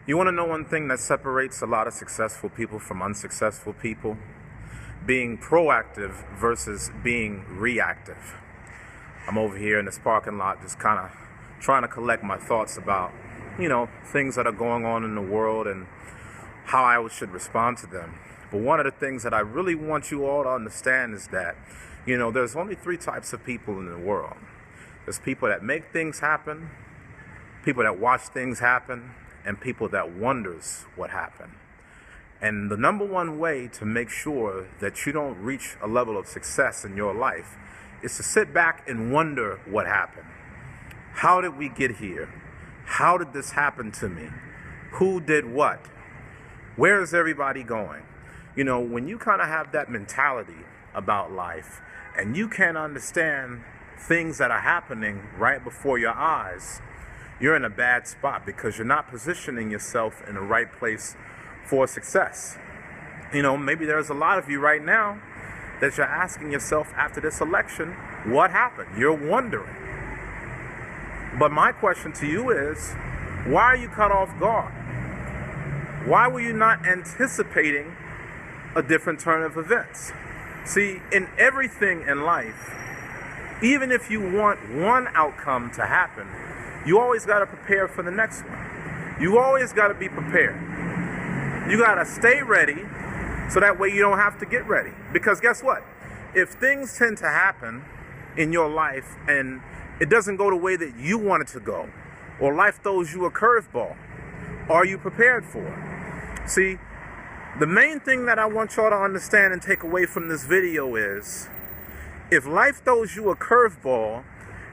You want to know one thing that separates a lot of successful people from unsuccessful people? Being proactive versus being reactive. I'm over here in this parking lot just kind of trying to collect my thoughts about, things that are going on in the world and how I should respond to them. But one of the things that I really want you all to understand is that, there's only three types of people in the world. There's people that make things happen, people that watch things happen, and people that wonders what happened. And the number one way to make sure that you don't reach a level of success in your life is to sit back and wonder what happened. How did we get here? How did this happen to me? Who did what? Where is everybody going? When you kind of have that mentality about life and you can't understand things that are happening right before your eyes, you're in a bad spot because you're not positioning yourself in the right place for success. Maybe there's a lot of you right now that you're asking yourself after this election, what happened? You're wondering. But my question to you is, why are you caught off guard? Why were you not anticipating a different turn of events? See, in everything in life, even if you want one outcome to happen, you always got to prepare for the next one. You always got to be prepared. You got to stay ready so that way you don't have to get ready. Because guess what? If things tend to happen in your life and it doesn't go the way that you want it to go, or life throws you a curveball, are you prepared for it? See, the main thing that I want y'all to understand and take away from this video is, if life throws you a curveball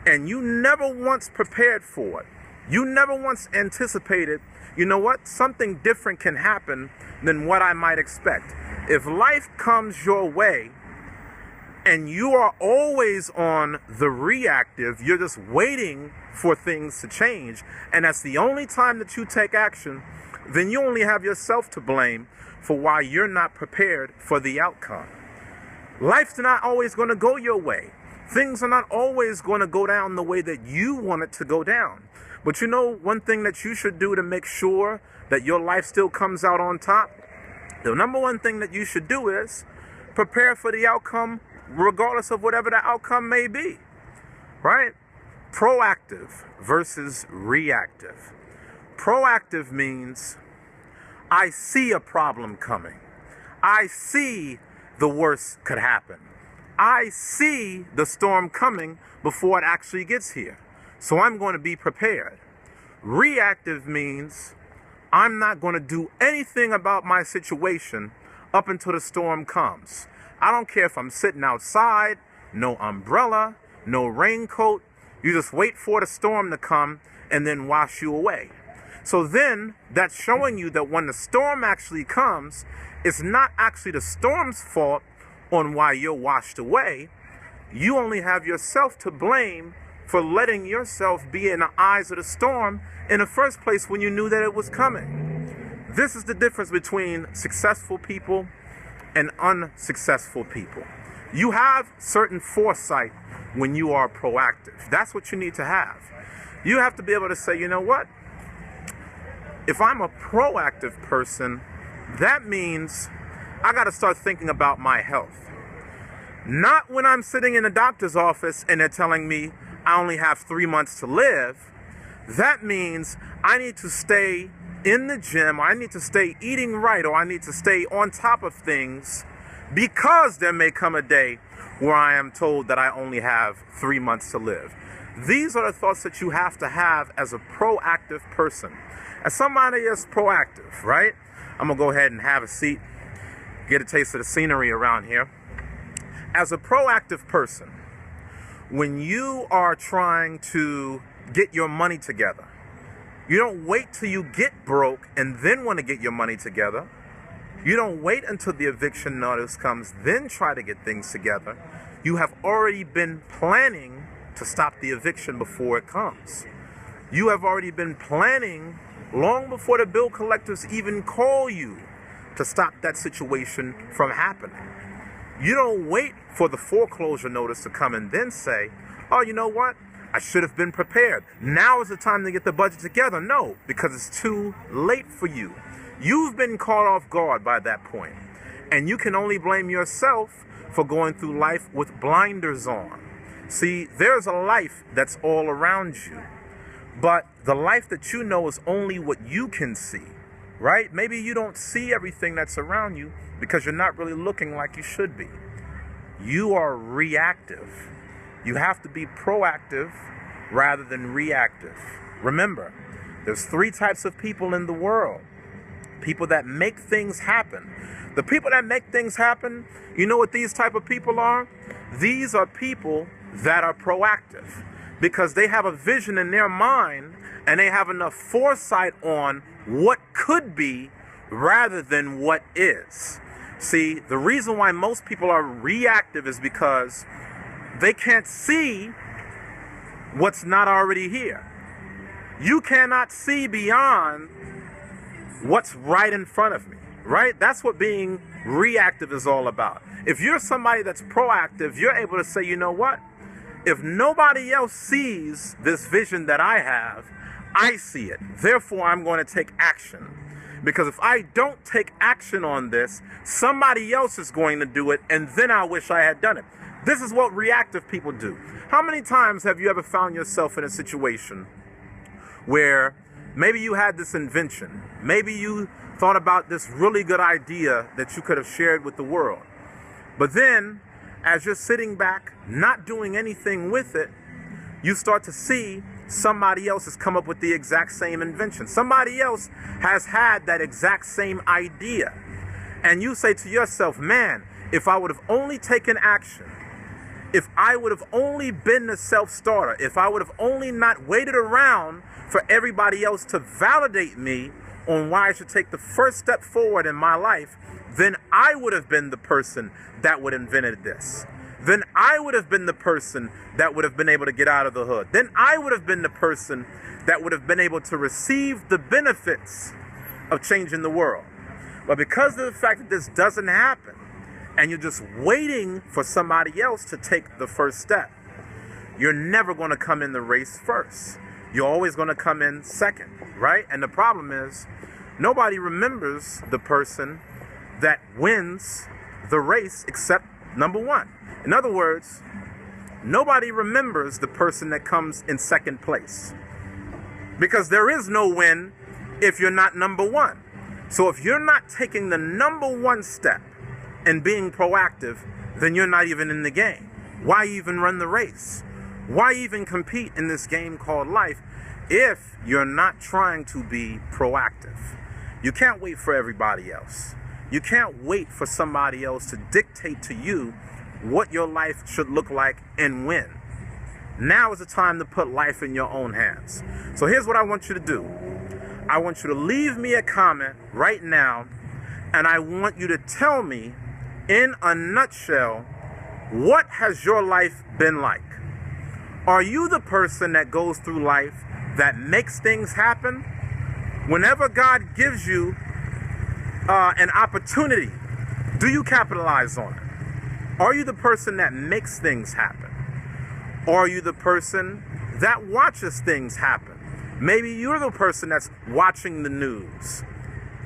and you never once prepared for it, you never once anticipated, something different can happen than what I might expect. If life comes your way and you are always on the reactive, you're just waiting for things to change, and that's the only time that you take action, then you only have yourself to blame for why you're not prepared for the outcome. Life's not always going to go your way. Things are not always going to go down the way that you want it to go down. But one thing that you should do to make sure that your life still comes out on top, the number one thing that you should do is prepare for the outcome regardless of whatever the outcome may be, right? Proactive versus reactive. Proactive means I see a problem coming. I see the worst could happen. I see the storm coming before it actually gets here. So I'm going to be prepared. Reactive means I'm not going to do anything about my situation up until the storm comes. I don't care if I'm sitting outside, no umbrella, no raincoat. You just wait for the storm to come and then wash you away. So then that's showing you that when the storm actually comes, it's not actually the storm's fault on why you're washed away. You only have yourself to blame for letting yourself be in the eyes of the storm in the first place when you knew that it was coming. This is the difference between successful people and unsuccessful people. You have certain foresight when you are proactive. That's what you need to have. You have to be able to say, if I'm a proactive person, that means I got to start thinking about my health. Not when I'm sitting in the doctor's office and they're telling me I only have 3 months to live. That means I need to stay in the gym, or I need to stay eating right, or I need to stay on top of things, because there may come a day where I am told that I only have 3 months to live. These are the thoughts that you have to have as a proactive person. As somebody is proactive, right? I'm going to go ahead and have a seat, get a taste of the scenery around here. As a proactive person, when you are trying to get your money together, you don't wait till you get broke and then want to get your money together. You don't wait until the eviction notice comes, then try to get things together. You have already been planning to stop the eviction before it comes. You have already been planning long before the bill collectors even call you to stop that situation from happening. You don't wait for the foreclosure notice to come and then say, oh, you know what? I should have been prepared. Now is the time to get the budget together. No, because it's too late for you. You've been caught off guard by that point. And you can only blame yourself for going through life with blinders on. See, there's a life that's all around you. But the life that you know is only what you can see, right? Maybe you don't see everything that's around you because you're not really looking like you should be. You are reactive. You have to be proactive rather than reactive. Remember, there's 3 types of people in the world. People that make things happen. The people that make things happen, you know what these type of people are? These are people that are proactive because they have a vision in their mind and they have enough foresight on what could be rather than what is. See, the reason why most people are reactive is because they can't see what's not already here. You cannot see beyond what's right in front of me, right? That's what being reactive is all about. If you're somebody that's proactive, you're able to say, you know what? If nobody else sees this vision that I have, I see it. Therefore, I'm going to take action. Because if I don't take action on this, somebody else is going to do it, and then I wish I had done it. This is what reactive people do. How many times have you ever found yourself in a situation where maybe you had this invention, maybe you thought about this really good idea that you could have shared with the world, but then as you're sitting back, not doing anything with it, you start to see somebody else has come up with the exact same invention. Somebody else has had that exact same idea. And you say to yourself, man, if I would have only taken action, if I would have only been the self-starter, if I would have only not waited around for everybody else to validate me on why I should take the first step forward in my life, then I would have been the person that would have invented this. Then I would have been the person that would have been able to get out of the hood. Then I would have been the person that would have been able to receive the benefits of changing the world. But because of the fact that this doesn't happen, and you're just waiting for somebody else to take the first step, you're never going to come in the race first. You're always going to come in second, right? And the problem is, nobody remembers the person that wins the race except number one. In other words, nobody remembers the person that comes in second place. Because there is no win if you're not number one. So if you're not taking the number one step and being proactive, then you're not even in the game. Why even run the race? Why even compete in this game called life if you're not trying to be proactive? You can't wait for everybody else. You can't wait for somebody else to dictate to you what your life should look like and when. Now is the time to put life in your own hands. So here's what I want you to do. I want you to leave me a comment right now, and I want you to tell me in a nutshell, what has your life been like? Are you the person that goes through life that makes things happen? Whenever God gives you an opportunity, do you capitalize on it? Are you the person that makes things happen? Or are you the person that watches things happen? Maybe you're the person that's watching the news.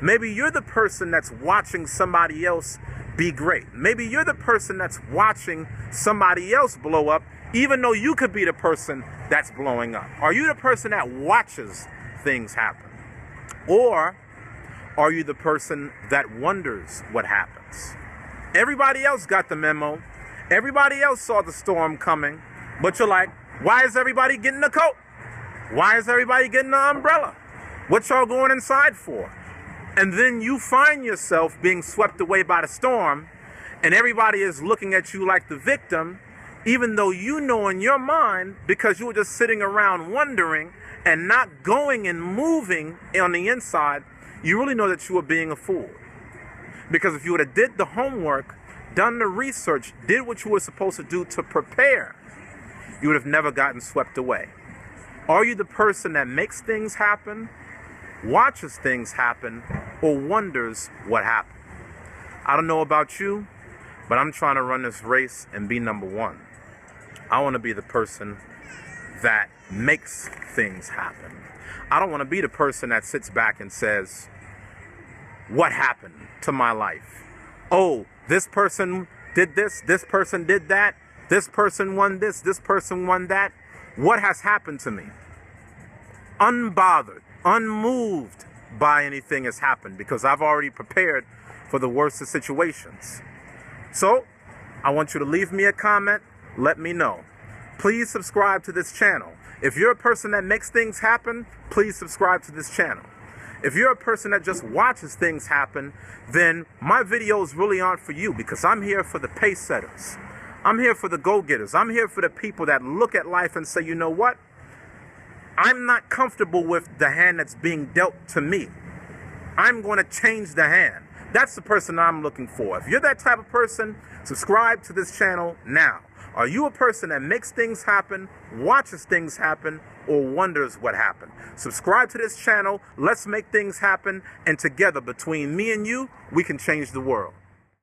Maybe you're the person that's watching somebody else be great. Maybe you're the person that's watching somebody else blow up, even though you could be the person that's blowing up. Are you the person that watches things happen? Or are you the person that wonders what happens? Everybody else got the memo. Everybody else saw the storm coming. But you're like, why is everybody getting a coat? Why is everybody getting an umbrella? What y'all going inside for? And then you find yourself being swept away by the storm, and everybody is looking at you like the victim, even though you know in your mind, because you were just sitting around wondering and not going and moving on the inside, you really know that you were being a fool. Because if you would have did the homework, done the research, did what you were supposed to do to prepare, you would have never gotten swept away. Are you the person that makes things happen, watches things happen, or wonders what happened? I don't know about you, but I'm trying to run this race and be number one. I want to be the person that makes things happen. I don't want to be the person that sits back and says, what happened to my life? Oh, this person did this person did that, this person won this person won that. What has happened to me? Unbothered, unmoved by anything has happened, because I've already prepared for the worst of situations. So, I want you to leave me a comment, let me know. Please subscribe to this channel. If you're a person that makes things happen, please subscribe to this channel. If you're a person that just watches things happen, then my videos really aren't for you, because I'm here for the pace setters. I'm here for the go-getters. I'm here for the people that look at life and say, you know what? I'm not comfortable with the hand that's being dealt to me. I'm going to change the hand. That's the person I'm looking for. If you're that type of person, subscribe to this channel now. Are you a person that makes things happen, watches things happen, or wonders what happened? Subscribe to this channel. Let's make things happen. And together, between me and you, we can change the world.